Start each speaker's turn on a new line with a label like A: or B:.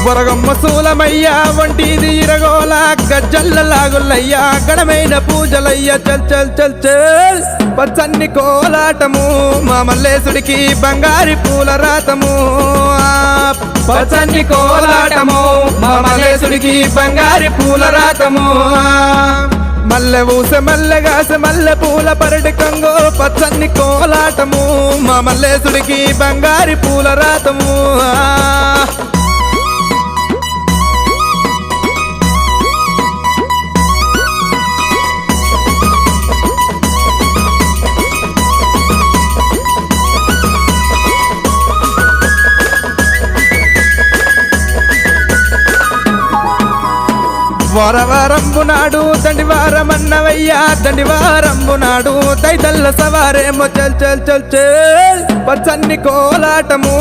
A: వరగమ్మ సూలమయ్యా వంటిది ఇరగోల గజ్జల్ల లాగులయ్యా గడమైన పూజలయ్యా చల్ చల్ చల్ చల్ పచ్చన్ని కోలాటము మా మల్లేశుడికి బంగారి పూల రాతము పచ్చన్ని కోలాటము మా మల్లేశుడికి బంగారి పూల రాతము మల్లె ఊసె మల్లెగాస మల్లె పూల పరటి కంగో పచ్చన్ని కోలాటము మా మల్లేశుడికి బంగారి పూల రాతము వారవారంబు నాడు దండివారమన్నవయ్యా దండివారంబు నాడు దైతల్ల సవారేమో చల్ చల్ చల్ చల్ పచ్చన్ని కోలాటము